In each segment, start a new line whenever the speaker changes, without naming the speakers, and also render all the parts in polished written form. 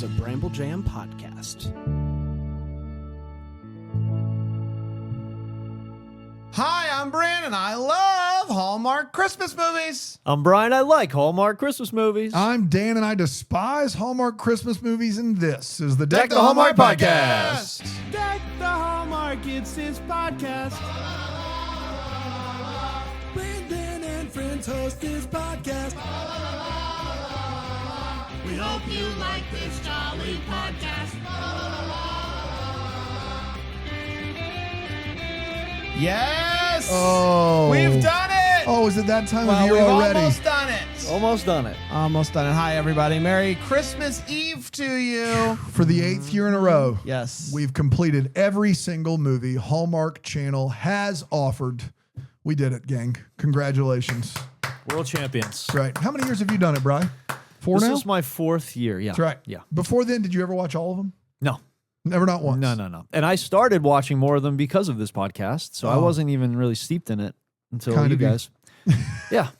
is a Bramble Jam podcast.
Hi, I'm Brandon. I love Hallmark Christmas movies.
I'm Brian. I like Hallmark Christmas movies.
I'm Dan, and I despise Hallmark Christmas movies, and this is the
Deck the Hallmark Podcast.
Deck the Hallmark, it's his podcast. Brandon and friends host this podcast.
We hope you like this jolly podcast.
Yes!
Oh.
We've done it!
Oh, is it that time of year
we've
already?
almost done it.
Almost done it.
Almost done it. Hi, everybody. Merry Christmas Eve to you.
For the 8th year in a row,
Yes.
we've completed every single movie Hallmark Channel has offered. We did it, gang. Congratulations.
World champions.
Right. How many years have you done it, Brian? 4
This
now?
is my 4th year. Yeah.
That's right.
Yeah.
Before then, did you ever watch all of them?
No.
Never, not once.
No. And I started watching more of them because of this podcast, so I wasn't even really steeped in it until
Kind
you
of you.
guys. Yeah.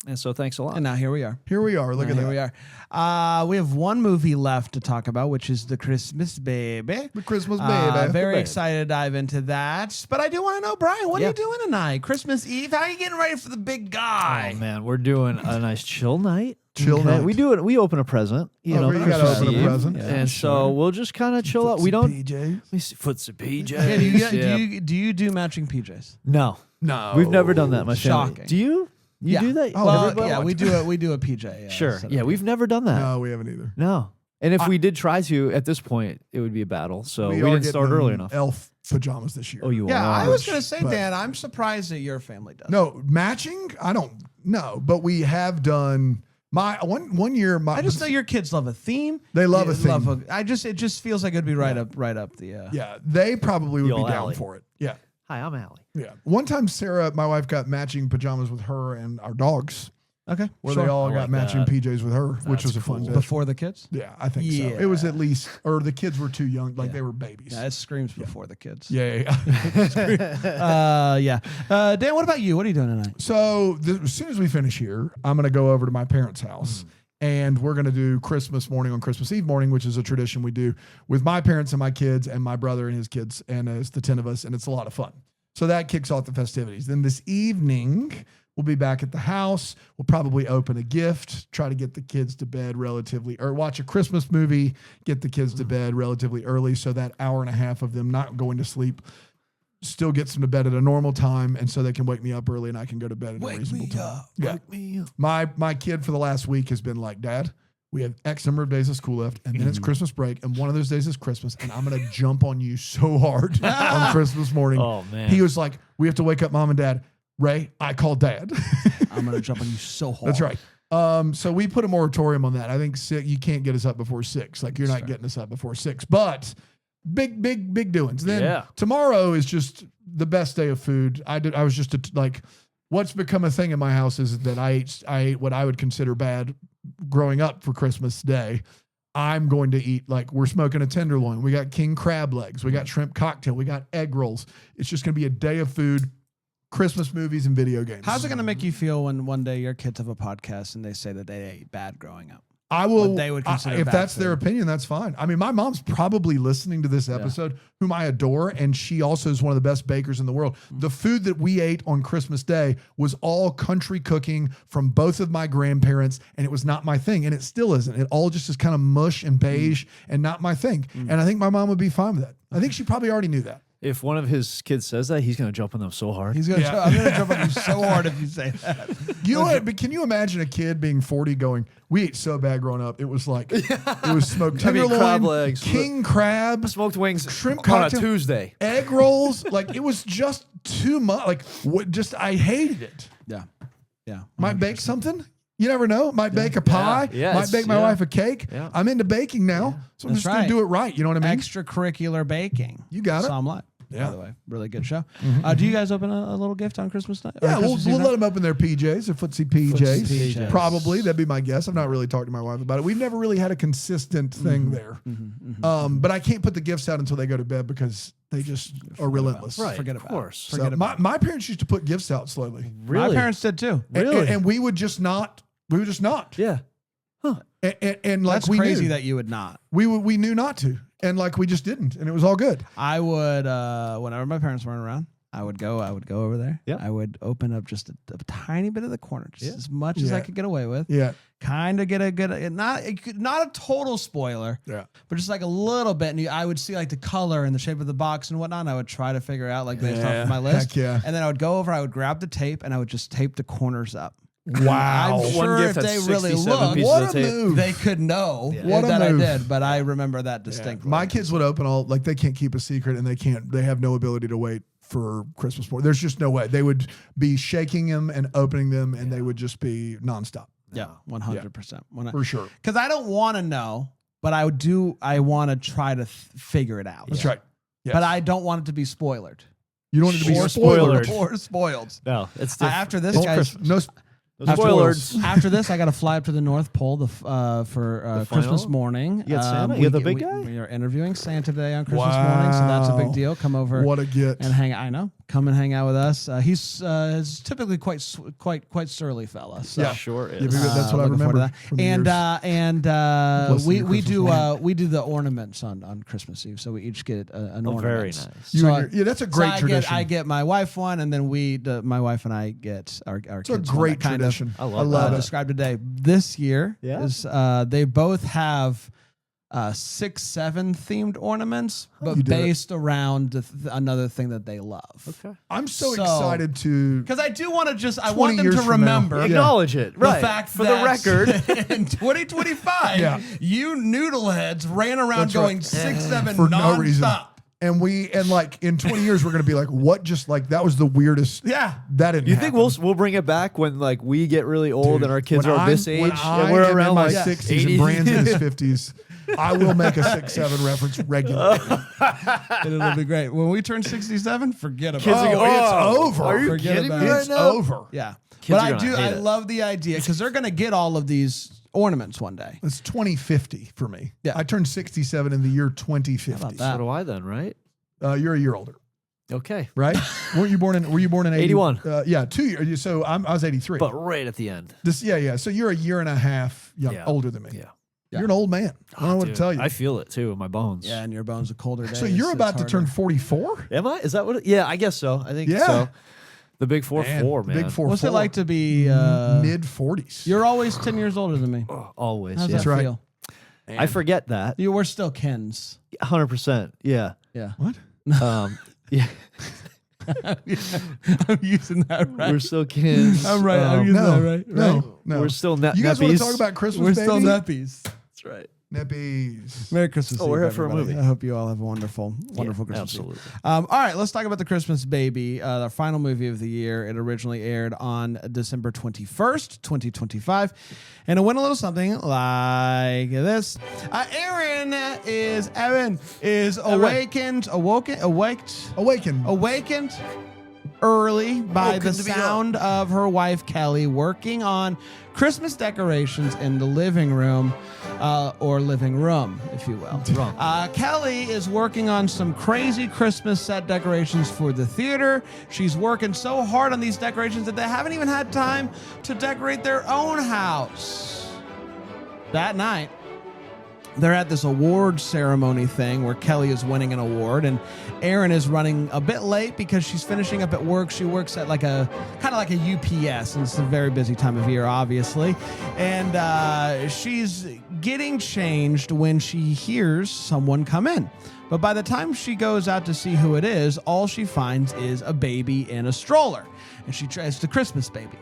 And so thanks a lot.
And now here we are.
Here we are. Look at
Here
that.
we are. We have one movie left to talk about, which is The Christmas Baby.
The Christmas baby.
Very
baby.
excited to dive into that. But I do want to know, Brian, what are
Yeah.
you doing tonight? Christmas Eve? How are you getting ready for the big guy?
Oh man, we're doing a nice chill night.
Chill night.
We do it. We open a present. You
Oh,
know,
you gotta
Christmas
open a
Eve.
present.
Yeah,
Yeah,
and so we'll just kind of chill out. We don't.
PJs.
We see foots of PJs.
Yeah,
Yeah.
do you do matching PJs?
No,
No.
we've never done that. My family.
Shocking.
Do you? You
Yeah.
do that?
Oh,
Well,
everybody
yeah,
watches.
we do a PJ. Yeah,
Sure.
instead
Yeah,
of-
we've never done that.
No, we haven't either.
No. And if we did try to, at this point, it would be a battle. So we
are
didn't start
getting
early enough.
Elf pajamas this year.
Oh, you
Yeah,
are.
I was gonna say,
But-
Dan, I'm surprised that your family does.
No, matching? I don't know, but we have done my one year.
I just know your kids love a theme.
They love
You
a theme.
it just feels like it'd be right up the.
Yeah, they probably would
Yo,
be down
Allie.
for it. Yeah,
Hi, I'm Allie.
yeah. One time, Sarah, my wife, got matching pajamas with her and our dogs,
Okay,
where
sure.
they all
I
got
like
matching
that.
PJs with her, which was a fun day.
before the kids.
Yeah, I think
Yeah.
so. It was at least, or the kids were too young, like
Yeah.
they were babies.
Yeah, it screams before the kids.
Yeah.
Yeah. Dan, what about you? What are you doing tonight?
So as soon as we finish here, I'm going to go over to my parents' house. And we're going to do Christmas morning on Christmas Eve morning, which is a tradition we do with my parents and my kids and my brother and his kids. And it's the 10 of us, and it's a lot of fun. So that kicks off the festivities. Then this evening, we'll be back at the house. We'll probably open a gift, try to get the kids to bed or watch a Christmas movie, get the kids to bed relatively early. So that hour and a half of them not going to sleep still gets them to bed at a normal time, and so they can wake me up early and I can go to bed at a reasonable time. Yeah.
Wake me up.
My kid for the last week has been like, Dad, we have X number of days of school left, and then it's Christmas break, and one of those days is Christmas, and I'm going to jump on you so hard on Christmas morning.
Oh, man.
He was like, we have to wake up Mom and Dad. Ray, I called Dad.
I'm gonna jump on you so hard.
That's right. So we put a moratorium on that. I think you can't get us up before 6. Like, you're not getting us up before 6. But big doings. Then tomorrow is just the best day of food. I was just what's become a thing in my house is that I ate what I would consider bad growing up for Christmas Day. I'm going to eat, like, we're smoking a tenderloin. We got king crab legs. We got shrimp cocktail. We got egg rolls. It's just going to be a day of food, Christmas movies, and video games.
How's it gonna make you feel when one day your kids have a podcast and they say that they ate bad growing up?
I will.
What they would consider
if
bad
that's their
food.
opinion, that's fine. I mean, my mom's probably listening to this episode, whom I adore, and she also is one of the best bakers in the world. The food that we ate on Christmas Day was all country cooking from both of my grandparents, and it was not my thing, and it still isn't. It all just is kind of mush and beige and not my thing. And I think my mom would be fine with that. I think she probably already knew that.
If one of his kids says that, he's going to jump on them so hard.
I'm gonna jump on you so hard if you say that.
You know what? But can you imagine a kid being 40 going, we ate so bad growing up. It was like, it was smoked
I mean,
tenderloin,
crab legs.
king crab,
Smoked wings
shrimp
on
cocktail,
a Tuesday.
egg rolls. Like, it was just too much. Like, I hated it.
Yeah.
Might bake something. You never know. Might bake a pie.
Yeah,
Might bake my wife a cake.
Yeah.
I'm into baking now. So I'm
That's
just going
right.
to do it right. You know what I mean?
Extracurricular baking.
You got it.
Psalm Live.
Yeah.
By the way, really good show. Do you guys open a little gift on Christmas night?
Yeah,
Or
we'll
Christmas Eve
let
night?
them open their PJs, their footsie PJs.
Footsie PJs.
Probably. That'd be my guess. I've not really talked to my wife about it. We've never really had a consistent thing there. But I can't put the gifts out until they go to bed because they just are relentless.
Right,
Forget
of
about it.
course.
So
Forget about
my parents used to put gifts out slowly.
Really?
My parents did too.
And-
Really?
And we would just not. We would just not.
Yeah.
And And like
That's
we
crazy
knew
that you would not.
we knew not to, and like we just didn't, and it was all good.
I would whenever my parents weren't around, I would go over there.
Yeah.
I would open up just a tiny bit of the corner, just as much as I
Yeah.
could get away with.
Yeah,
Kind of get a good, not a total spoiler,
yeah.
but just like a little bit. And I would see like the color and the shape of the box and whatnot. And I would try to figure out like based off of my list.
Heck yeah.
And then I would go over, I would grab the tape and I would just tape the corners up.
Wow.
I'm
One
sure
gift
if
that's
they really
67
looked,
pieces
What
of
a
tape.
move.
they could know
What a
that
move.
I did. But I remember that
Yeah.
distinctly.
My kids would open all, like they can't keep a secret, and they have no ability to wait for Christmas morning. There's just no way. They would be shaking them and opening them, and they would just be nonstop.
Yeah, 100%.
For sure.
Because I don't want to know, but I want to try to figure it out.
That's right. Yes.
But I don't want it to be spoiled.
You don't want it to be
Or
spoiled.
spoiled.
Or spoiled.
No, it's different.
After this,
Don't-
guys,
no,
No spoilers.
after this, I got to fly up to the North Pole for Christmas
final?
morning.
You got Santa? You got the big
we,
guy?
We are interviewing Santa today on Christmas morning, so that's a big
Wow.
deal. Come over
what a get.
and hang. I know. Come and hang out with us. He's typically quite surly fella. So.
Yeah.
Sure
Yeah,
is.
because that's what I
looking forward to
remember.
that.
from the
And
years. Listen
we
to
we
Christmas
do
morning.
we do the ornaments on Christmas Eve, so we each get an
Oh,
ornament.
very nice.
You
So
and your- yeah, that's a great tradition.
I get my wife one, and then my wife and I get our
it's a
kids one.
great
That kind
tradition.
I love
love
that.
it.
described today. This year
Yeah?
is they both have 6-7 themed ornaments, but
you do it.
based around another thing that they love.
Okay.
I'm so
So-
excited to.
Because I do want to just I
20
want them
years
to
from now.
remember
Yeah.
Acknowledge it. Right.
the fact
For
that
the record.
in 2025,
Yeah.
you noodleheads ran around
That's right.
going 6-7
For no reason.
nonstop.
And like in 20 years, we're going to be like, what? Just like, that was the weirdest.
Yeah.
That didn't
You think
happen.
we'll bring it back when like we get really old and our kids
When
are
I'm-
this age
when
and
I
we're
am
around
in my
like
60s
80?
and Brand's in his 50s, I will make a 6-7 reference regularly.
And it'll be great. When we turn 67, forget about
Kids
it.
are going,
it's
"Oh,
over.
Are you
Forget
kidding
about
me
it.
right
It's
now?"
over.
Yeah.
Kids
But
are
I
gonna hate it.
love the idea because they're going to get all of these ornaments one day.
It's 2050 for me.
Yeah.
I turned 67 in the year 2050.
How about that?
So do I then, right?
You're a year older,
Okay.
right? Were you born in 80?
81.
Yeah, 2 years. So I was 83.
But right at the end.
Yeah. So you're a year and a half
Yeah.
older than me.
Yeah.
You're an old man. I don't know what to
Dude,
tell you.
I feel it too in my bones.
Yeah, and your bones are colder days.
So you're
it's
about to
harder.
turn 44?
Am I? Is that what? Yeah, I guess so. I think
Yeah.
so. The big 4-4,
the
man.
Big 4.
What's it like to be
mid 40s?
You're always 10 years older than me.
Oh, always.
How's
Yeah.
that
right.
feel?
I forget that.
We're still kins.
100%. Yeah.
Yeah.
What?
Yeah.
I'm using that right.
We're still kids.
I'm right. I'm using
No,
that right.
no, no.
We're still
You guys want
neppies.
to talk about Christmas,
We're
baby?
still nappies.
That's right.
Neppies.
Merry Christmas.
Oh, we're
Eve,
here for a
everybody.
movie.
I hope you all have a wonderful Christmas. Eve.
Absolutely.
All right, let's talk about The Christmas Baby, the final movie of the year. It originally aired on December 21st, 2025, and it went a little something like this. Erin is awakened early by
Woken
the
to be up.
sound of her wife Kelly working on Christmas decorations in the living room, or living room, if you will.
Wrong.
Kelly is working on some crazy Christmas set decorations for the theater. She's working so hard on these decorations that they haven't even had time to decorate their own house. That night, they're at this award ceremony thing where Kelly is winning an award, and Erin is running a bit late because she's finishing up at work. She works at like a kind of like a UPS, and it's a very busy time of year, obviously. And she's getting changed when she hears someone come in. But by the time she goes out to see who it is, all she finds is a baby in a stroller, and she tries the Christmas baby.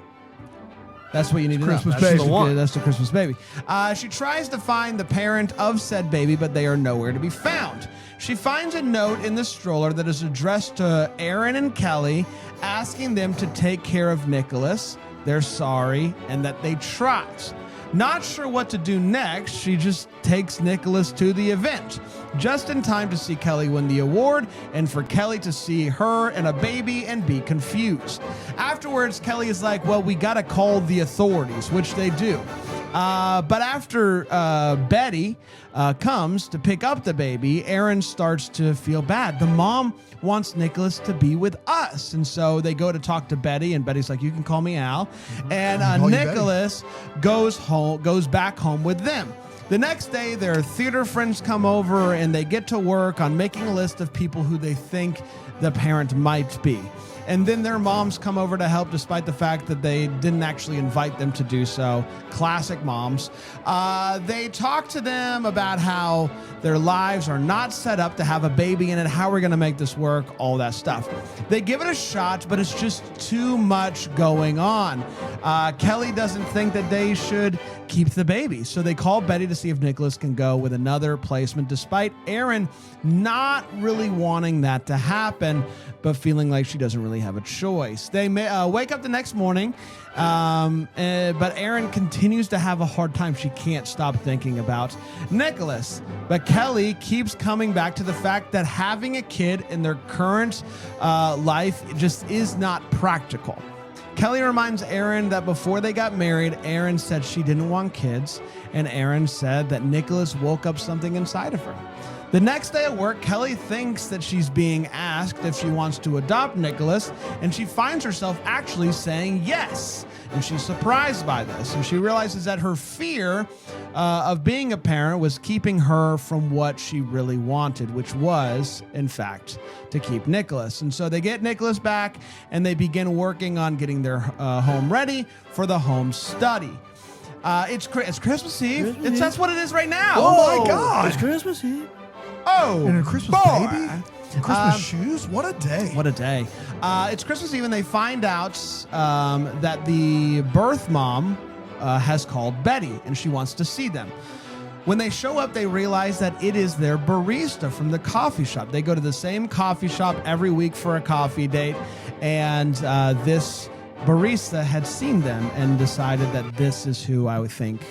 That's what you need to know.
Christmas
That's
baby.
the one. That's the Christmas baby. She tries to find the parent of said baby, but they are nowhere to be found. She finds a note in the stroller that is addressed to Erin and Kelly, asking them to take care of Nicholas. They're sorry, and that they tried. Not sure what to do next, she just takes Nicholas to the event, just in time to see Kelly win the award and for Kelly to see her and a baby and be confused. Afterwards, Kelly is like, well, we gotta call the authorities, which they do. But after Betty comes to pick up the baby, Erin starts to feel bad. The mom wants Nicholas to be with us. And so they go to talk to Betty, and Betty's like, you can call me Al. And Nicholas goes back home with them. The next day, their theater friends come over, and they get to work on making a list of people who they think the parent might be. And then their moms come over to help, despite the fact that they didn't actually invite them to do so. Classic moms. They talk to them about how their lives are not set up to have a baby in it, how we're going to make this work, all that stuff. They give it a shot, but it's just too much going on. Kelly doesn't think that they should keep the baby, so they call Betty to see if Nicholas can go with another placement, despite Erin not really wanting that to happen, but feeling like she doesn't really have a choice. They wake up the next morning, but Erin continues to have a hard time. She can't stop thinking about Nicholas. But Kelly keeps coming back to the fact that having a kid in their current life just is not practical. Kelly reminds Erin that before they got married, Erin said she didn't want kids, and Erin said that Nicholas woke up something inside of her. The next day at work, Kelly thinks that she's being asked if she wants to adopt Nicholas, and she finds herself actually saying yes. And she's surprised by this, and she realizes that her fear of being a parent was keeping her from what she really wanted, which was, in fact, to keep Nicholas. And so they get Nicholas back, and they begin working on getting their home ready for the home study. It's Christmas Eve. That's what it is right now.
Oh my God.
It's Christmas Eve.
Oh,
And a Christmas
boy.
baby? And Christmas shoes? What a day.
What a day. It's Christmas Eve, and they find out that the birth mom has called Betty, and she wants to see them. When they show up, they realize that it is their barista from the coffee shop. They go to the same coffee shop every week for a coffee date, and this barista had seen them and decided that this is who I would think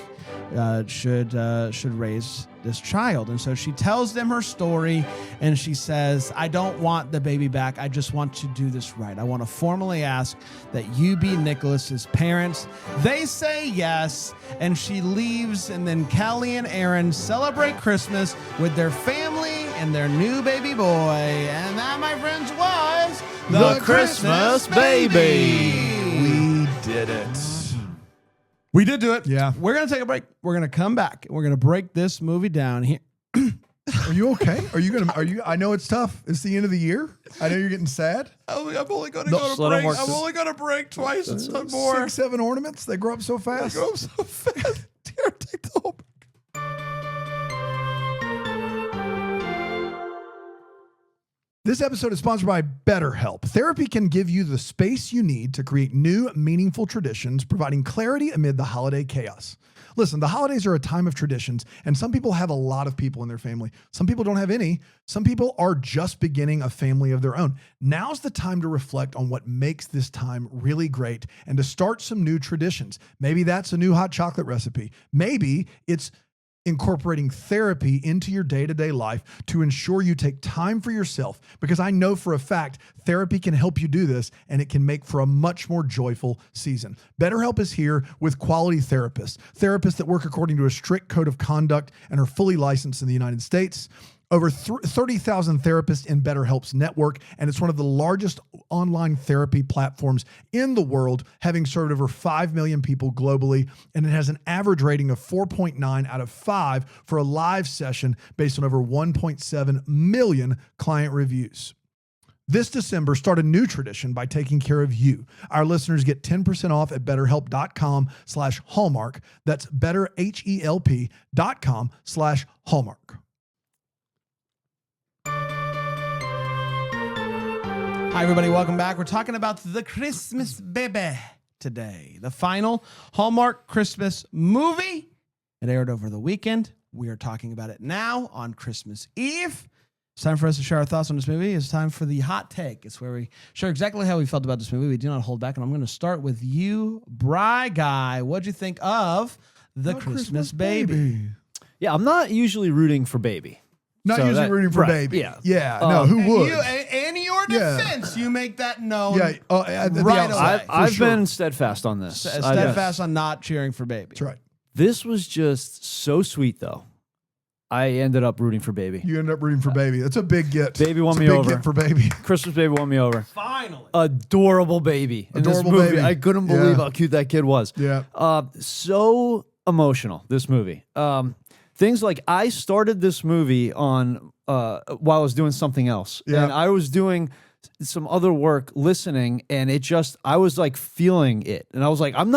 should raise this child. And so she tells them her story, and she says, I don't want the baby back. I just want to do this right. I want to formally ask that you be Nicholas's parents. They say yes, and she leaves, and then Kelly and Erin celebrate Christmas with their family and their new baby boy. And that, my friends, was
The Christmas Baby.
We did it.
We did do it.
Yeah.
We're going to take a break. We're going to come back. We're going to break this movie down here.
Are you okay? I know it's tough. It's the end of the year. I know you're getting sad.
I'm only going to
No,
go to
slow down,
break.
Mark.
I'm only going to break twice. It's not more.
6, 7 ornaments. They grow up so fast.
They go so fast. Here, take the whole.
This episode is sponsored by BetterHelp. Therapy can give you the space you need to create new, meaningful traditions, providing clarity amid the holiday chaos. Listen, the holidays are a time of traditions, and some people have a lot of people in their family. Some people don't have any. Some people are just beginning a family of their own. Now's the time to reflect on what makes this time really great and to start some new traditions. Maybe that's a new hot chocolate recipe. Maybe it's incorporating therapy into your day-to-day life to ensure you take time for yourself, because I know for a fact therapy can help you do this, and it can make for a much more joyful season. BetterHelp is here with quality therapists that work according to a strict code of conduct and are fully licensed in the United States. Over 30,000 therapists in BetterHelp's network, and it's one of the largest online therapy platforms in the world, having served over 5 million people globally, and it has an average rating of 4.9 out of 5 for a live session based on over 1.7 million client reviews. This December, start a new tradition by taking care of you. Our listeners get 10% off at betterhelp.com/Hallmark. That's betterhelp.com/Hallmark.
Hi, everybody. Welcome back. We're talking about The Christmas Baby today. The final Hallmark Christmas movie. It aired over the weekend. We are talking about it now on Christmas Eve. It's time for us to share our thoughts on this movie. It's time for the hot take. It's where we share exactly how we felt about this movie. We do not hold back. And I'm going to start with you, Bry Guy. What'd you think of The Christmas Baby?
Yeah, I'm not usually rooting for Baby.
Not
So
usually
that-
rooting for
right,
Baby.
yeah.
Yeah. No, who would?
In your
Yeah.
defense, you make that known
Yeah. At the
right
outset,
away.
for
I've
sure.
been steadfast on this.
Steadfast on not cheering for Baby.
That's right.
This was just so sweet, though. I ended up rooting for Baby.
You ended up rooting for Baby. That's a big get.
Baby won
It's a
me
big
over.
get for Baby.
Christmas Baby won me over.
Finally.
Adorable baby. In
Adorable
this movie.
baby.
I couldn't believe
Yeah.
how cute that kid was.
Yeah.
So emotional, this movie. Things like I started this movie on while I was doing something else.
Yeah.
And I was doing some other work listening, and I was like feeling it. And I was like, I'm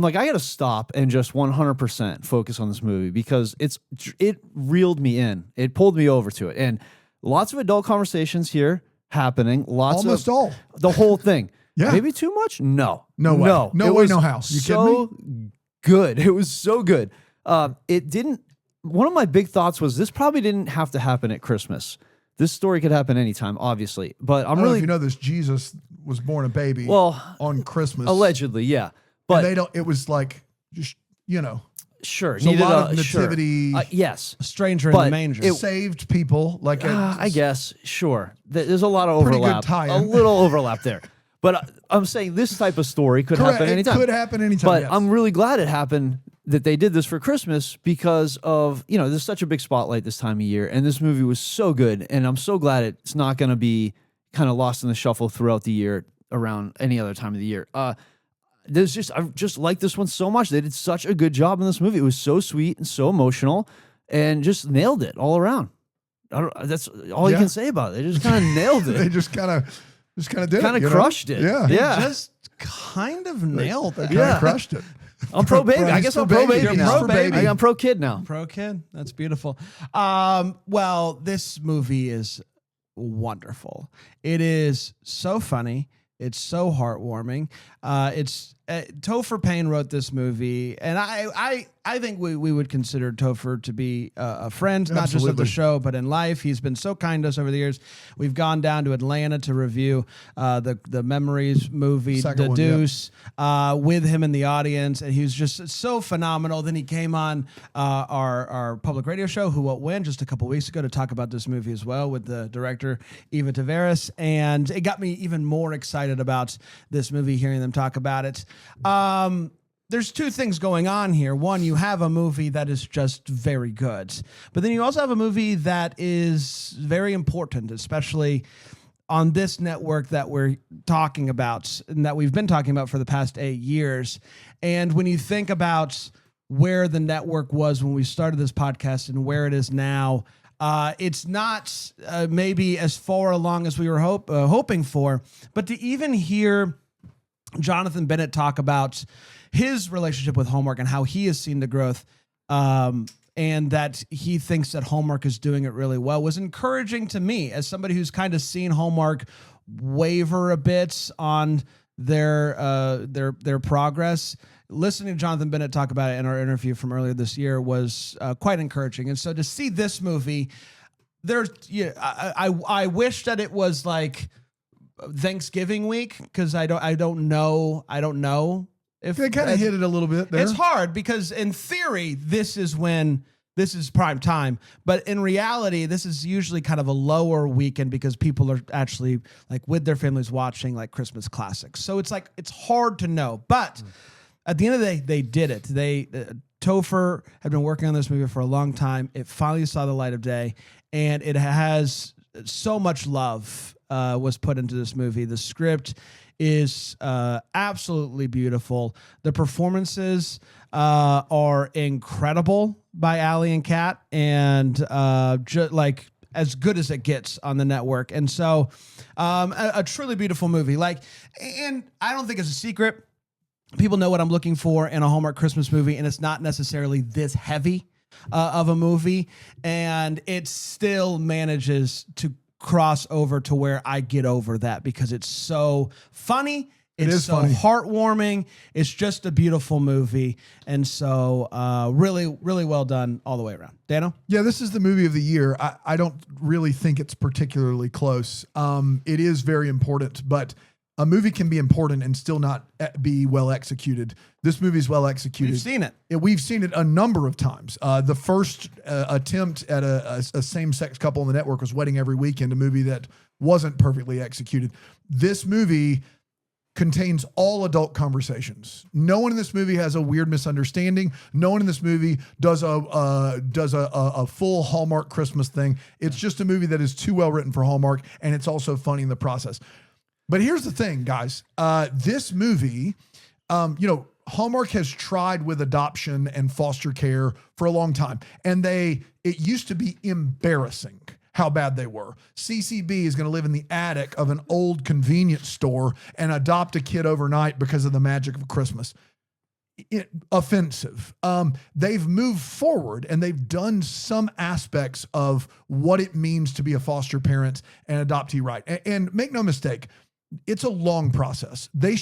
like, I got to stop and just 100% focus on this movie because it reeled me in. It pulled me over to it. And lots of adult conversations here happening.
Almost all.
The whole thing.
Yeah.
Maybe too much? No.
No way.
No.
No
It
way,
was
no how. You
so good. It was so good. It didn't. One of my big thoughts was this probably didn't have to happen at Christmas. This story could happen anytime, obviously. But
I don't know if you know this. Jesus was born a baby on Christmas.
Allegedly, yeah. But
And they don't, it was like, just,
sure.
so a
needed
lot of
sure.
nativity
Yes.
A stranger in
But
the manger.
saved people. Like,
I guess, sure. There's a lot of
Pretty good
overlap.
tie-in.
A little overlap there. But I'm saying this type of story could
correct.
happen anytime.
It could happen anytime.
But
yes.
I'm really glad it happened that they did this for Christmas because of, there's such a big spotlight this time of year. And this movie was so good. And I'm so glad it's not going to be kind of lost in the shuffle throughout the year around any other time of the year. I just like this one so much. They did such a good job in this movie. It was so sweet and so emotional and just nailed it all around. That's all you can say about it. They just kind of nailed
they
it.
just kind of did it.
Kind of crushed it.
Yeah.
Yeah.
Just kind of nailed
They
it.
kind of
Yeah.
crushed it.
I'm pro baby. I
He's
guess
for
I'm pro
baby.
baby
You're
now.
pro baby.
I'm pro kid now.
Pro kid. That's beautiful. Well, this movie is wonderful. It is so funny. It's so heartwarming. Topher Payne wrote this movie, and I think we would consider Topher to be a friend, not just of the
Absolutely.
show, but in life. He's been so kind to us over the years. We've gone down to Atlanta to review the Memories movie,
Second
The
one, yeah.
Deuce, with him in the audience, and he was just so phenomenal. Then he came on our public radio show, Who Won't Win, just a couple weeks ago to talk about this movie as well with the director, Eva Tavares, and it got me even more excited about this movie, hearing them talk about it. There's two things going on here. One, you have a movie that is just very good, but then you also have a movie that is very important, especially on this network that we're talking about and that we've been talking about for the past 8 years. And when you think about where the network was when we started this podcast and where it is now, it's not maybe as far along as we were hoping for, but to even hear Jonathan Bennett talk about his relationship with Hallmark and how he has seen the growth, and that he thinks that Hallmark is doing it really well, was encouraging to me as somebody who's kind of seen Hallmark waver a bit on their progress. Listening to Jonathan Bennett talk about it in our interview from earlier this year was quite encouraging. And so to see this movie, I wish that it was like Thanksgiving week, because I don't know if
They kind of hit it a little bit there.
it's hard because in theory this is prime time, but in reality this is usually kind of a lower weekend because people are actually like with their families watching like Christmas classics. So it's like it's hard to know, but at the end of the day they did it. Topher had been working on this movie for a long time. It finally saw the light of day, and it has so much love was put into this movie. The script is absolutely beautiful. The performances are incredible by Allie and Kat, and like as good as it gets on the network. And so a truly beautiful movie. And I don't think it's a secret. People know what I'm looking for in a Hallmark Christmas movie, and it's not necessarily this heavy of a movie, and it still manages to cross over to where I get over that because it's so funny. It's so
funny.
heartwarming. It's just a beautiful movie. And so really, really well done all the way around. Dano?
Yeah, this is the movie of the year. I don't really think it's particularly close. It is very important, but a movie can be important and still not be well executed. This movie is well executed.
We've seen it.
We've seen it a number of times. The first attempt at a same-sex couple on the network was Wedding Every Weekend, a movie that wasn't perfectly executed. This movie contains all adult conversations. No one in this movie has a weird misunderstanding. No one in this movie does a full Hallmark Christmas thing. It's just a movie that is too well written for Hallmark, and it's also funny in the process. But here's the thing, guys. This movie, Hallmark has tried with adoption and foster care for a long time, and it used to be embarrassing how bad they were. CCB is going to live in the attic of an old convenience store and adopt a kid overnight because of the magic of Christmas. Offensive. They've moved forward and they've done some aspects of what it means to be a foster parent and adoptee right. And make no mistake, it's a long process. They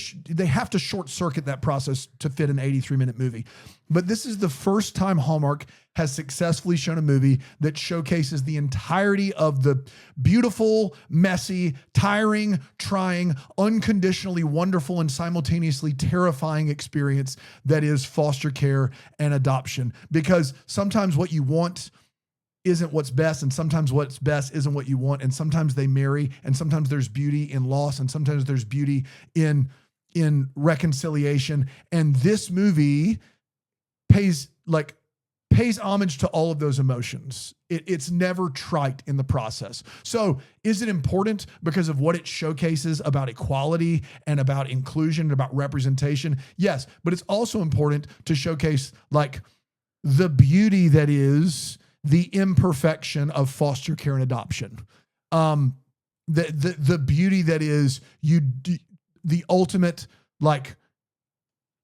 have to short circuit that process to fit an 83-minute movie. But this is the first time Hallmark has successfully shown a movie that showcases the entirety of the beautiful, messy, tiring, trying, unconditionally wonderful, and simultaneously terrifying experience that is foster care and adoption. Because sometimes what you want isn't what's best, and sometimes what's best isn't what you want, and sometimes they marry, and sometimes there's beauty in loss, and sometimes there's beauty in reconciliation. And this movie pays homage to all of those emotions. It's never trite in the process. So is it important because of what it showcases about equality and about inclusion and about representation? Yes, but it's also important to showcase the beauty that is the imperfection of foster care and adoption. The beauty that is the ultimate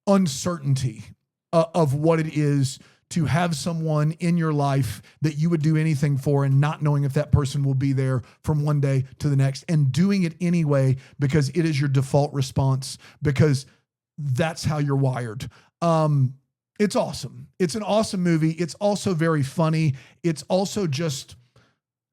uncertainty of what it is to have someone in your life that you would do anything for and not knowing if that person will be there from one day to the next, and doing it anyway because it is your default response, because that's how you're wired. It's awesome. It's an awesome movie. It's also very funny. It's also just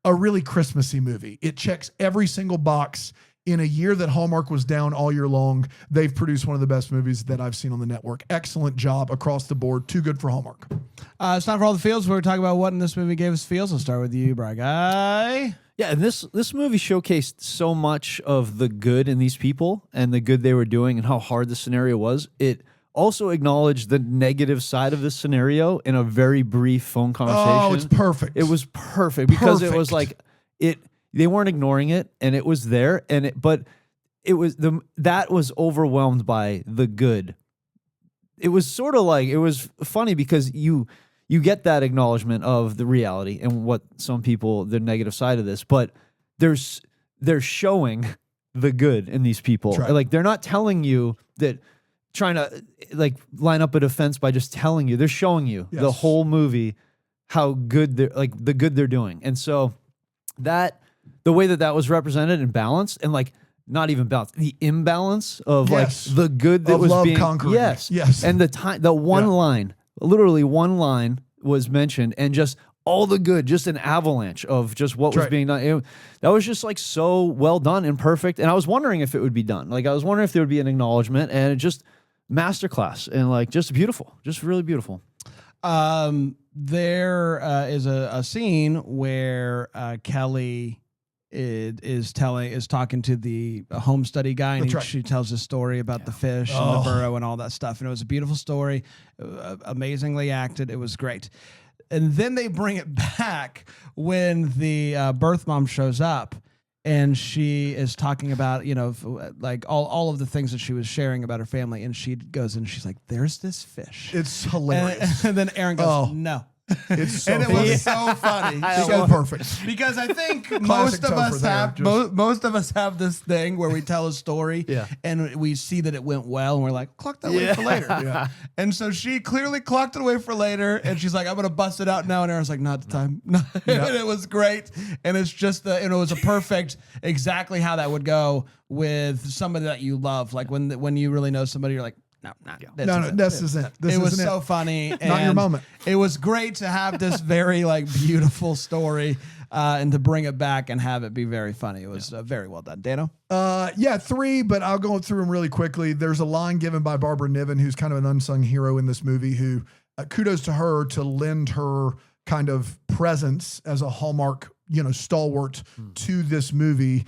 a really Christmassy movie. It checks every single box. In a year that Hallmark was down all year long, they've produced one of the best movies that I've seen on the network. Excellent job across the board. Too good for Hallmark.
It's time for all the feels. We're talking about what in this movie gave us feels. I'll start with you, Bry Guy.
Yeah, and this movie showcased so much of the good in these people and the good they were doing and how hard the scenario was. It also acknowledged the negative side of this scenario in a very brief phone conversation.
Oh, it's perfect.
It was perfect because it was they weren't ignoring it, and it was there, but it was that was overwhelmed by the good. It was sort of it was funny because you get that acknowledgement of the reality and what some people, the negative side of this, but they're showing the good in these people.
Right.
They're not telling you that, trying to line up a defense by just telling you. They're showing you the whole movie how good they're the good they're doing. And so the way that was represented and balanced, and not even balanced, the imbalance of the good that
of
was
love
being
conquering.
Yes.
And
literally one line was mentioned, and just all the good, just an avalanche of just what was being done. That was just so well done and perfect. And I was wondering if it would be done. I was wondering if there would be an acknowledgement, and it just masterclass and just beautiful, just really beautiful.
There is a scene where Kelly is talking to the home study guy, and she tells a story about the fish and the burrow and all that stuff. And it was a beautiful story, amazingly acted. It was great. And then they bring it back when the birth mom shows up, and she is talking about, all of the things that she was sharing about her family. And she goes and she's like, "There's this fish."
It's hilarious.
And then Erin goes, "No."
It's so
and it was so funny.
So perfect.
Because I think most of us have this thing where we tell a story and we see that it went well, and we're like, clock that away for later. And so she clearly clocked it away for later, and she's like, "I'm gonna bust it out now." And Erin's like, "Not the time." And it was great. And it's just it was a perfect, exactly how that would go with somebody that you love. When you really know somebody, you're like, No, this isn't. It was so funny.
Not your moment.
It was great to have this very beautiful story and to bring it back and have it be very funny. It was very well done. Dano?
3, but I'll go through them really quickly. There's a line given by Barbara Niven, who's kind of an unsung hero in this movie, who kudos to her to lend her kind of presence as a Hallmark, stalwart to this movie.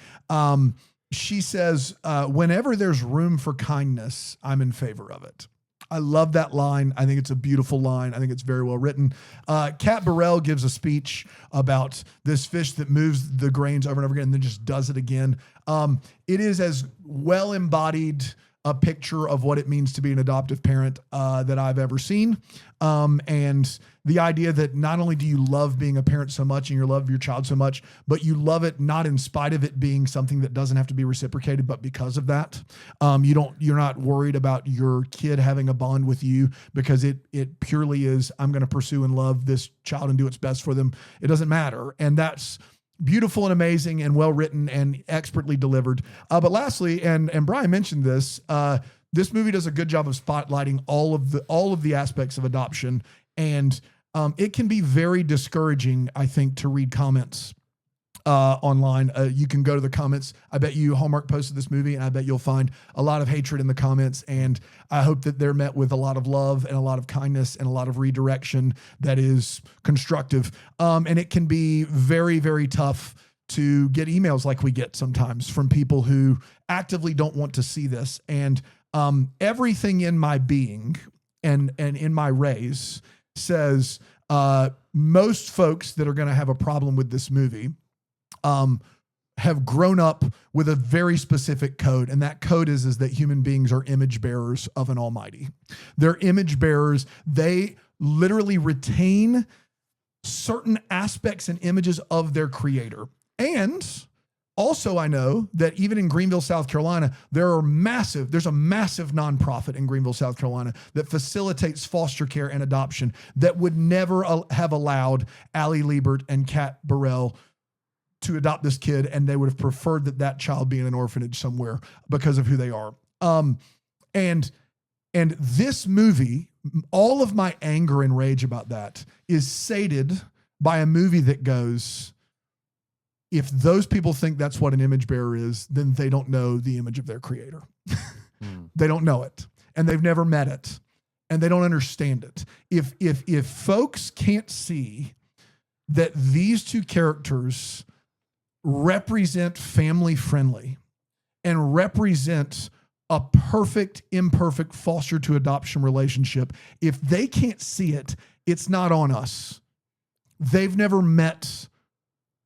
she says, whenever there's room for kindness, I'm in favor of it. I love that line. I think it's a beautiful line. I think it's very well written. Kat Barrell gives a speech about this fish that moves the grains over and over again and then just does it again. It is as well embodied a picture of what it means to be an adoptive parent that I've ever seen. And the idea that not only do you love being a parent so much and you love your child so much, but you love it not in spite of it being something that doesn't have to be reciprocated, but because of that. You're not worried about your kid having a bond with you because it purely is, I'm going to pursue and love this child and do what's best for them. It doesn't matter. And that's beautiful and amazing and well written and expertly delivered. But lastly, and Brian mentioned this, this movie does a good job of spotlighting all of the aspects of adoption, and it can be very discouraging, I think, to read comments online. You can go to the comments. I bet you Hallmark posted this movie, and I bet you'll find a lot of hatred in the comments. And I hope that they're met with a lot of love and a lot of kindness and a lot of redirection that is constructive. And it can be very, very tough to get emails like we get sometimes from people who actively don't want to see this. And everything in my being and in my raise says most folks that are going to have a problem with this movie have grown up with a very specific code. And that code is that human beings are image bearers of an almighty. They're image bearers. They literally retain certain aspects and images of their creator. And also, I know that even in Greenville, South Carolina, there's a massive nonprofit in Greenville, South Carolina that facilitates foster care and adoption that would never have allowed Allie Liebert and Kat Barrell to adopt this kid, and they would have preferred that child be in an orphanage somewhere because of who they are. And this movie, all of my anger and rage about that is sated by a movie that goes, if those people think that's what an image bearer is, then they don't know the image of their creator. They don't know it, and they've never met it, and they don't understand it. If folks can't see that these two characters represent family friendly and represent a perfect, imperfect foster to adoption relationship, if they can't see it, it's not on us. They've never met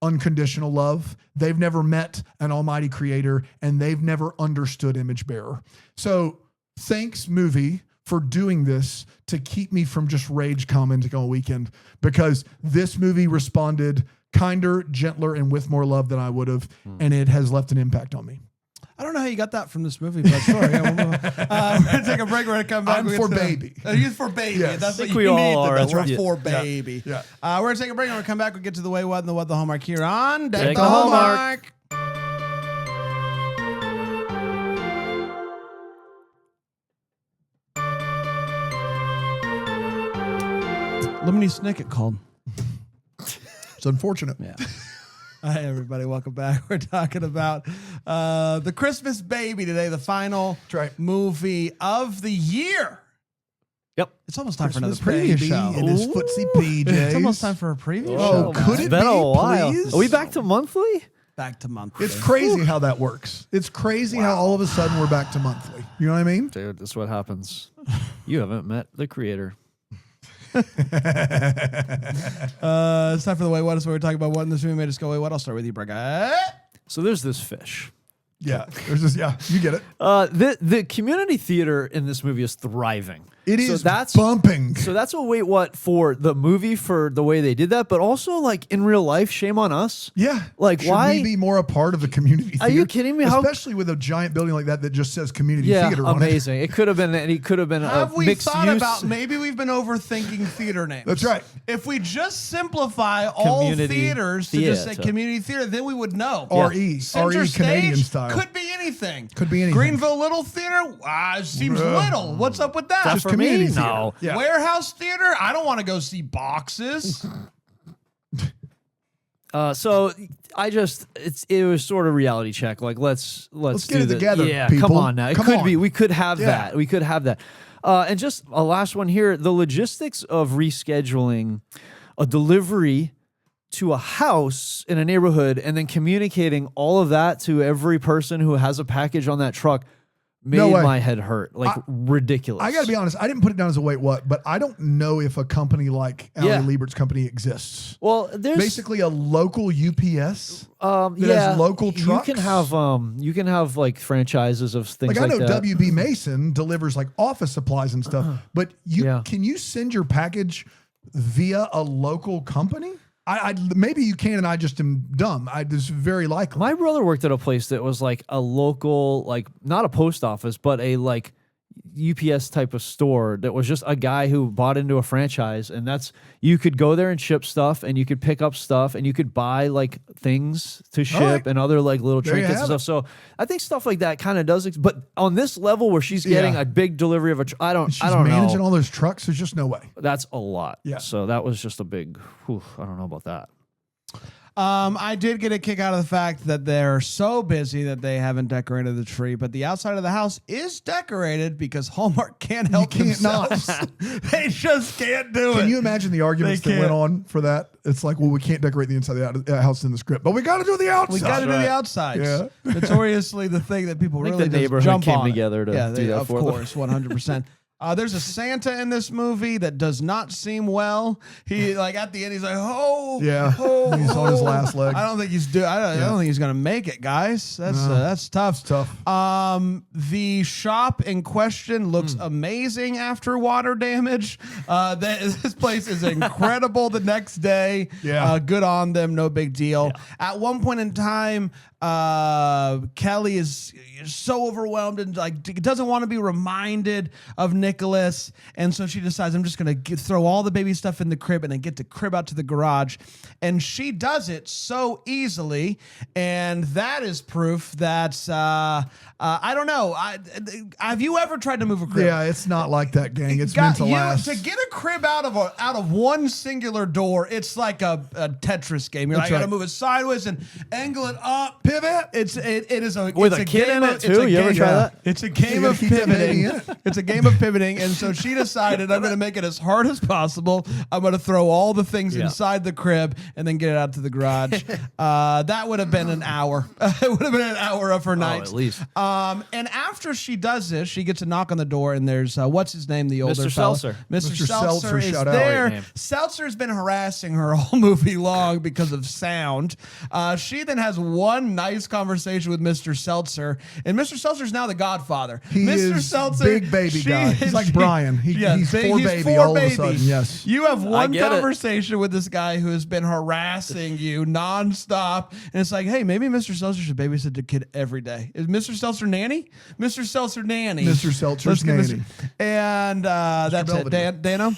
unconditional love. They've never met an almighty creator, and they've never understood image bearer. So thanks, movie, for doing this to keep me from just rage commenting on a weekend, because this movie responded kinder, gentler, and with more love than I would have, and it has left an impact on me.
I don't know how you got that from this movie, but sure. Yeah, we're going to take a break. We're going to come back.
I'm for baby.
You're for baby.
Yes.
That's
I
what
think
you
we
need.
all are.
That's
Yeah.
for baby.
Yeah.
We're going to take a break. And we're going to come back. We'll get to the way, what, and the what, the Hallmark here on Deck
Deck
the
the
Hallmark. Lemony Snicket called.
It's unfortunate.
Yeah. Hi, everybody. Welcome back. We're talking about The Christmas Baby today, the final movie of the year.
Yep.
It's almost time
Christmas
for another preview
baby
show.
in his footsie PJs.
It's almost time for a preview
Oh,
show.
could
It's
it
been
be,
a while.
please?
Are we back to monthly?
Back to monthly.
It's crazy how that works. It's crazy how all of a sudden we're back to monthly. You know what I mean?
Dude, that's what happens. You haven't met the creator.
It's time for the way what is where we're talking about what in this movie made us go, wait, what? I'll start with you, Brigette.
So there's this fish.
Yeah. There's just, yeah, you get it.
The community theater in this movie is thriving.
It
So
is
that's
bumping.
So that's a wait what for the movie, for the way they did that, but also like in real life, shame on us.
Yeah.
Like,
Should
why-
we be more a part of the community theater?
Are you kidding me? How-
Especially with a giant building like that just says community
Yeah,
theater on it.
amazing. It could have been. It could have been
Have
a
we
mixed
thought
use.
about maybe we've been overthinking theater names?
That's right.
If we just simplify all
Community
theaters to just say
theater.
community theater, then we would know.
R.E.
Center
R.E.
Stage
Canadian style.
could be anything.
Could be anything.
Greenville Little Theater seems little. What's up with that?
That
Just
for
community
me?
theater.
No.
Yeah.
Warehouse Theater? I don't want to go see boxes.
So I just it was sort of reality check. Like let's
get
do
it
the-
together,
Yeah,
people.
come on now. It
Come
could
on.
be. We could have
Yeah.
that. We could have that. And just a last one here. The logistics of rescheduling a delivery to a house in a neighborhood and then communicating all of that to every person who has a package on that truck made my head hurt. Like ridiculous.
I got to be honest. I didn't put it down as a wait what, but I don't know if a company like Ali Liebert's company exists.
Well, there's
basically a local UPS that has local trucks.
You can have like franchises of things like
I know
that.
WB Mason delivers like office supplies and stuff, but can you send your package via a local company? I maybe you can, and I just am dumb. It's very likely.
My brother worked at a place that was like a local, like not a post office, but a like UPS type of store that was just a guy who bought into a franchise, and you could go there and ship stuff, and you could pick up stuff, and you could buy like things to ship and other like little trinkets and stuff. So I think stuff like that kind of does, but on this level where she's getting a big delivery of I don't know.
Managing all those trucks, there's just no way.
That's a lot.
Yeah.
So that was just a big, I don't know about that.
I did get a kick out of the fact that they're so busy that they haven't decorated the tree, but the outside of the house is decorated because Hallmark can't help themselves. They just can't do it.
Can you imagine the arguments that went on for that? It's like, well, we can't decorate the inside of the house in the script, but we got to do the outside.
We got to do the outsides.
Yeah.
Notoriously, the thing that people really
the neighborhood
jump
came
on
together to do that for them.
Of course, 100%. There's a Santa in this movie that does not seem well. He like at the end he's like, he's
on his last leg.
I don't think he's I don't think he's gonna make it, guys. That's tough.
It's tough.
The shop in question looks amazing after water damage. This place is incredible the next day.
Yeah.
Good on them. No big deal. Yeah. At one point in time, Kelly is so overwhelmed and like doesn't want to be reminded of Nicholas, and so she decides, I'm just gonna throw all the baby stuff in the crib and then get the crib out to the garage, and she does it so easily, and that is proof that I don't know. Have you ever tried to move a crib?
Yeah, it's not like that, gang. It's meant to last.
To get a crib out of one singular door, it's like a Tetris game. You're like, I gotta move it sideways and angle it up, pivot. It is a
with a kid in it too. You ever try that?
It's a game of pivoting. It's a game of pivoting, and so she decided, I'm going to make it as hard as possible. I'm going to throw all the things inside the crib and then get it out to the garage. That would have been an hour. It would have been an hour of her night,
at least.
And after she does this, she gets a knock on the door, and there's what's his name, the older
Mr.
fella.
Seltzer.
Mr. Seltzer is there. Seltzer has been harassing her all movie long because of sound. She then has one nice conversation with Mr. Seltzer, and Mr. Seltzer's now the godfather. Mr. Seltzer,
big baby guy. He's like Brian. He's four baby all of a sudden. Yes.
You have one conversation with this guy who has been harassing you nonstop, and it's like, hey, maybe Mr. Seltzer should babysit the kid every day. Is Mr. Seltzer nanny? Mr. Seltzer nanny.
Mr. Seltzer's nanny.
And that's it. Dano?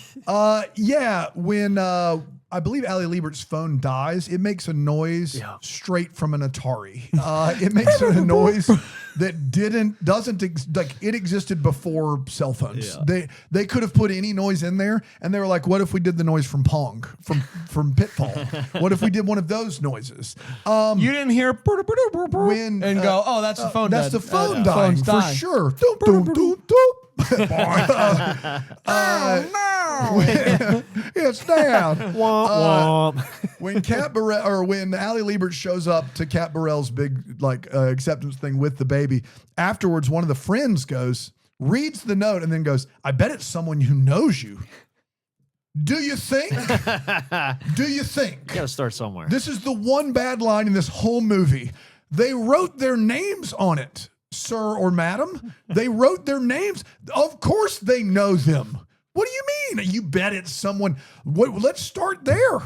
Yeah, when I believe Ali Liebert's phone dies, it makes a noise straight from an Atari. It makes a noise that it existed before cell phones. Yeah. They could have put any noise in there, and they were like, what if we did the noise from Pong, from Pitfall? What if we did one of those noises?
You didn't hear when and go, oh, that's the phone.
That's the phone dying for sure. Doop, doop, doop, doop. It's down. When Cat Barrell, or when Ali Liebert shows up to Cat Barrell's big acceptance thing with the baby, afterwards one of the friends reads the note and then goes, I bet it's someone who knows you. Do you think? You
gotta start somewhere.
This is the one bad line in this whole movie. They wrote their names on it. Sir or madam, they wrote their names. Of course they know them. What do you mean? You bet it's someone. Let's start there.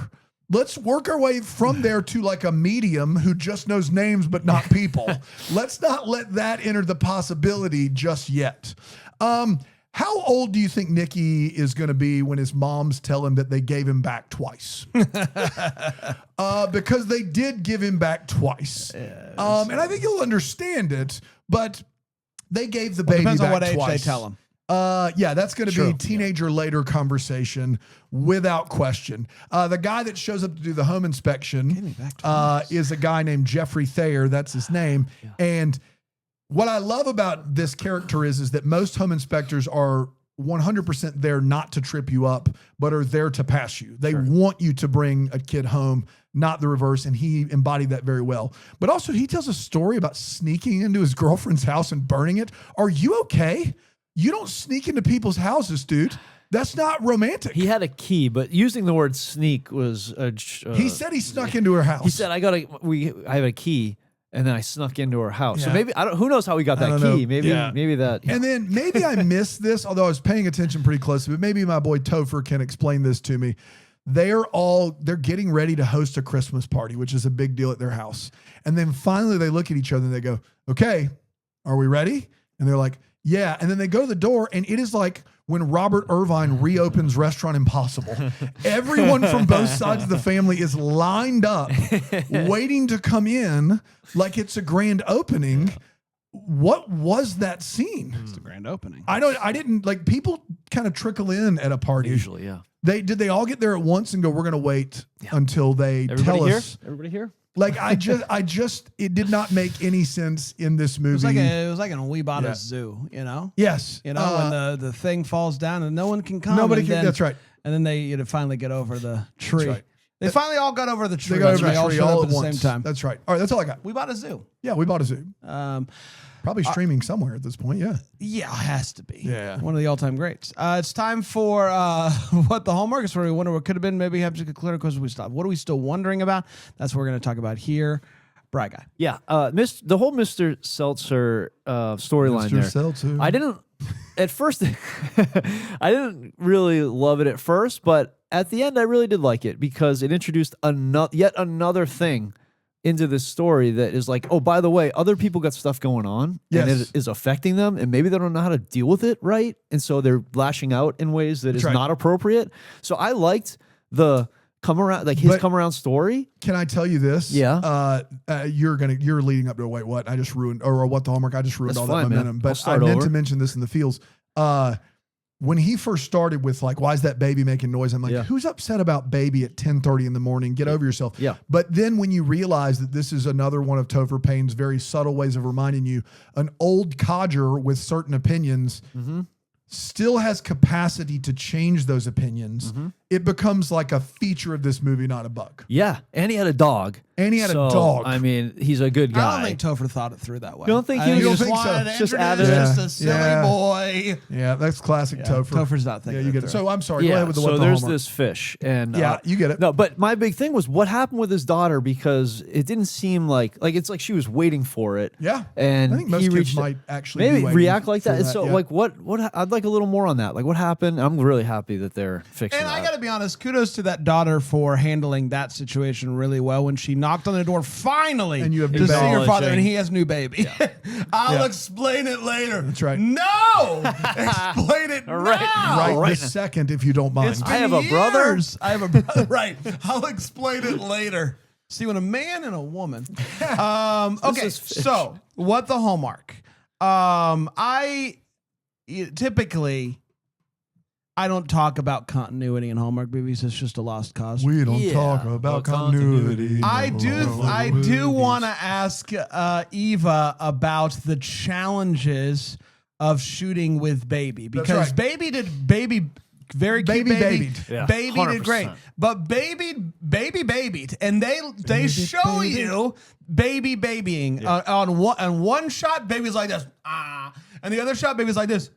Let's work our way from there to like a medium who just knows names but not people. Let's not let that enter the possibility just yet. How old do you think Nicky is going to be when his moms tell him that they gave him back twice? Because they did give him back twice. And I think you'll understand it, but they gave the baby back twice. Depends on what age
they tell him.
Yeah, that's going to be teenager later conversation without question. The guy that shows up to do the home inspection is a guy named Jeffrey Thayer. That's his name. And what I love about this character is that most home inspectors are 100% there not to trip you up, but are there to pass you. They want you to bring a kid home, not the reverse. And he embodied that very well. But also he tells a story about sneaking into his girlfriend's house and burning it. Are you okay? You don't sneak into people's houses, dude. That's not romantic.
He had a key, but using the word sneak was
he said he snuck into her house.
He said, I have a key. And then I snuck into her house.
Yeah.
So maybe who knows how he got that key? Maybe that.
And then maybe I missed this, although I was paying attention pretty closely, but maybe my boy Topher can explain this to me. They're getting ready to host a Christmas party, which is a big deal at their house. And then finally they look at each other and they go, okay, are we ready? And they're like, yeah. And then they go to the door and it is like when Robert Irvine reopens Restaurant Impossible. Everyone from both sides of the family is lined up waiting to come in like it's a grand opening. What was that scene?
It's the grand opening.
I didn't like people kind of trickle in at a party.
Usually, yeah.
Did they all get there at once and go, we're going to wait until they tell us?
Everybody here?
Like it did not make any sense in this movie.
It was like in We Bought a Zoo, you know?
Yes.
You know, when the thing falls down and no one can come.
Nobody can. That's right.
And then they finally get over the tree.
That's right.
They finally all got over the tree.
They got over the
all
tree
showed
all
up
at
at the
once.
same time.
That's right. All right, that's all I got.
We Bought a Zoo.
Yeah, We Bought a Zoo. Probably streaming somewhere at this point. Yeah.
Yeah, it has to be.
Yeah.
One of the all-time greats. It's time for what the Hallmark is, where we wonder what could have been. Maybe have to get clear because we stopped. What are we still wondering about? That's what we're going to talk about here. Bry Guy.
Yeah. The whole Mr. Seltzer storyline there.
Mr. Seltzer.
I didn't, at first, I didn't really love it at first, but at the end, I really did like it because it introduced yet another thing into this story that is like, oh, by the way, other people got stuff going on and it is affecting them and maybe they don't know how to deal with it, right? And so they're lashing out in ways that is not appropriate. So I liked the come around, like his come around story.
Can I tell you this?
Yeah.
You're leading up to wait, what? I just ruined, or what the Hallmark, I just ruined
That's
all
fine,
that momentum.
man.
But I meant to mention this in the feels. When he first started with like, why is that baby making noise? I'm like, who's upset about baby at 10:30 in the morning? Get over yourself.
Yeah.
But then when you realize that this is another one of Topher Payne's very subtle ways of reminding you, an old codger with certain opinions still has capacity to change those opinions. It becomes like a feature of this movie, not a bug.
Yeah. And he had a dog.
And he had a dog.
I mean, he's a good guy.
I don't think Topher thought it through that way.
You don't think he
I
was
just
think so?
wanted to
Just
introduce
added
a silly boy.
Yeah, that's classic Topher.
Topher's not thinking
you get it.
through.
So I'm sorry. Go ahead with the
so
what the
there's
Hallmark.
this fish, and
You get it.
No, but my big thing was what happened with his daughter because it didn't seem like it's like she was waiting for it.
Yeah,
and
I think most
he
kids
reached
might actually
maybe
be waiting
react like
for
that. And so,
yeah.
like, what? I'd like a little more on that. Like, what happened? I'm really happy that they're fixing.
And I
that.
got to be honest, kudos to that daughter for handling that situation really well when she knocked on the door finally
And you have
to
new
see
baby.
her father, and he has new baby. I'll
Yeah.
explain it later.
That's right.
No! Explain it
Right.
now!
Right this second, if you don't mind.
It's been
I have a brother.
years. I have a brother. Right. I'll explain it later. See, when a man and a woman. Okay,
is fish.
so what the Hallmark? Typically, I don't talk about continuity in Hallmark movies. It's just a lost cause.
We don't
Yeah,
talk about
about
continuity.
I do want to ask Eva about the challenges of shooting with Baby because
right.
Baby very cute baby.
Yeah,
Baby did great,
100%.
but baby babied, and they show you baby babying on one shot. Baby's like this, and the other shot, baby's like this.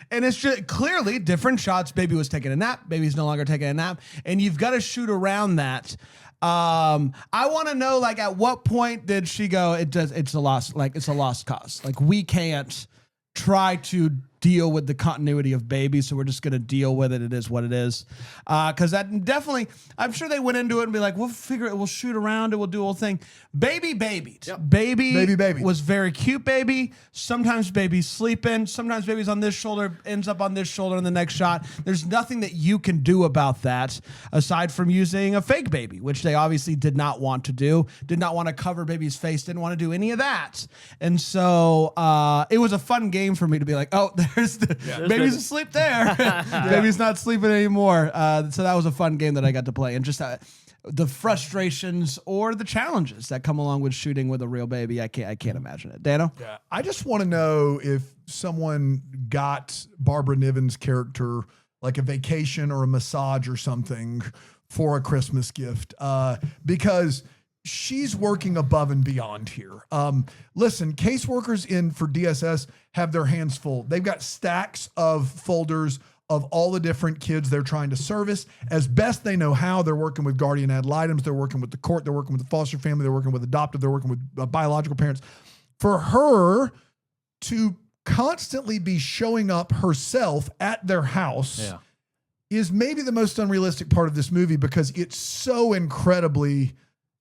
And it's just clearly different shots. Baby was taking a nap. Baby's no longer taking a nap. And you've got to shoot around that. I want to know, like, at what point did she go, it's a lost cause. Like, we can't try to deal with the continuity of Baby, so we're just going to deal with it. It is what it is. Because that definitely, I'm sure they went into it and be like, we'll figure it, we'll shoot around it, we'll do a whole thing. Baby babied.
Yep.
Baby was very cute, Baby. Sometimes Baby's sleeping. Sometimes Baby's on this shoulder, ends up on this shoulder in the next shot. There's nothing that you can do about that aside from using a fake baby, which they obviously did not want to do. Did not want to cover Baby's face. Didn't want to do any of that. And so it was a fun game for me to be like, oh, there's Baby's asleep there. Baby's not sleeping anymore. So that was a fun game that I got to play. And just the frustrations or the challenges that come along with shooting with a real baby. I can't imagine it. Dano?
Yeah. I just want to know if someone got Barbara Niven's character like a vacation or a massage or something for a Christmas gift, because she's working above and beyond here. Listen, caseworkers for DSS have their hands full. They've got stacks of folders of all the different kids they're trying to service as best they know how. They're working with guardian ad litems. They're working with the court. They're working with the foster family. They're working with adoptive. They're working with biological parents. For her to constantly be showing up herself at their house is maybe the most unrealistic part of this movie because it's so incredibly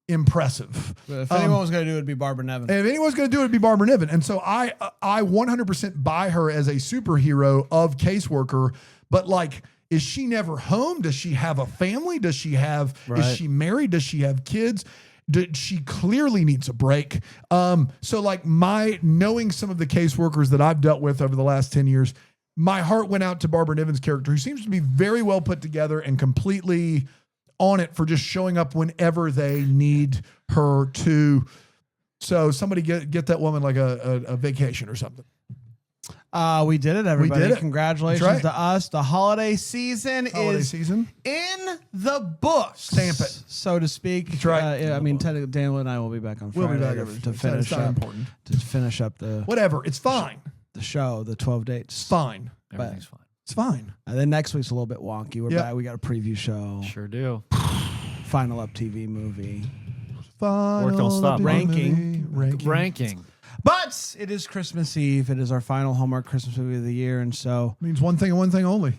impressive.
If anyone was going to do it, it'd be Barbara Niven.
And if anyone's going to do it, it'd be Barbara Niven. And so I 100% buy her as a superhero of caseworker, but like, is she never home? Does she have a family? Is she married? Does she have kids? She clearly needs a break. So like knowing some of the caseworkers that I've dealt with over the last 10 years, my heart went out to Barbara Niven's character, who seems to be very well put together and completely on it for just showing up whenever they need her to. So somebody get that woman like a vacation or something.
We did it, everybody.
We did it.
Congratulations to us. The holiday season is
in
the books.
Stamp it,
so to speak.
That's right.
I mean, Daniel and I will be back on Friday.
We'll be back
to finish up.
Important.
To finish up the
whatever. It's fine.
The show, the 12 dates.
It's fine.
Everything's fine.
It's fine.
And then next week's a little bit wonky. We're back. We got a preview show.
Sure do.
Final Up TV movie.
Work don't stop.
Ranking.
But
it is Christmas Eve. It is our final Hallmark Christmas movie of the year. And so
means one thing and one thing only.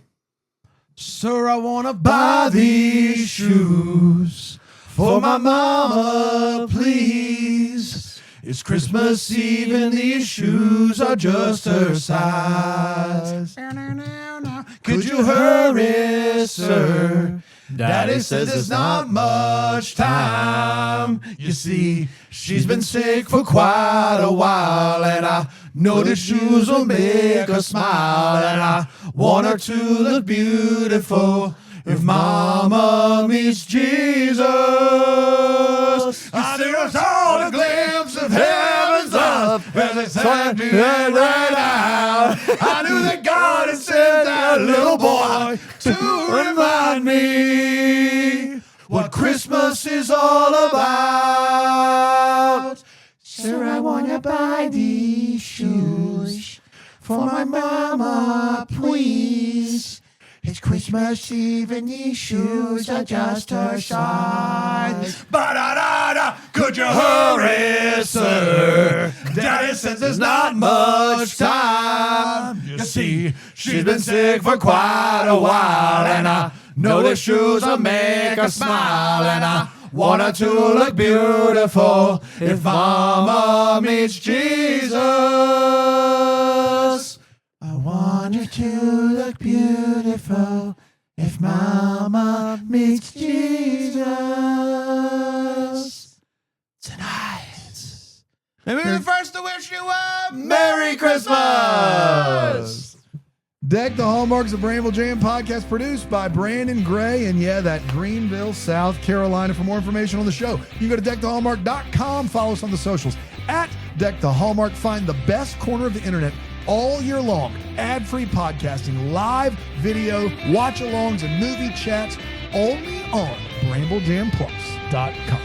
Sir, I want to buy these shoes for my mama, please. It's Christmas Eve and these shoes are just her size. Could you hurry, sir? Daddy says there's not much time. You see, she's been sick for quite a while, and I know the shoes will make her smile, and I want her to look beautiful if Mama meets Jesus. I never saw a glimpse of heaven's love as it sent me right out. I knew that God had sent that little boy to remind me what Christmas is all about. Sir, I want to buy these shoes for my mama, please. It's Christmas Eve and these shoes are just her size. Ba-da-da-da, could you hurry, sir? Daddy says there's not much time. You see, she's been sick for quite a while, and I know the shoes will make her smile, and I want her to look beautiful if Mama meets Jesus. I want you to look beautiful if Mama meets Jesus tonight. And we're the first to wish you a Merry Christmas!
Deck the Hallmarks of Bramble Jam podcast produced by Brandon Gray and that Greenville, South Carolina. For more information on the show, you can go to deckthehallmark.com. Follow us on the socials at Deck the Hallmark. Find the best corner of the internet all year long. Ad-free podcasting, live video, watch-alongs, and movie chats only on BrambleJamPlus.com.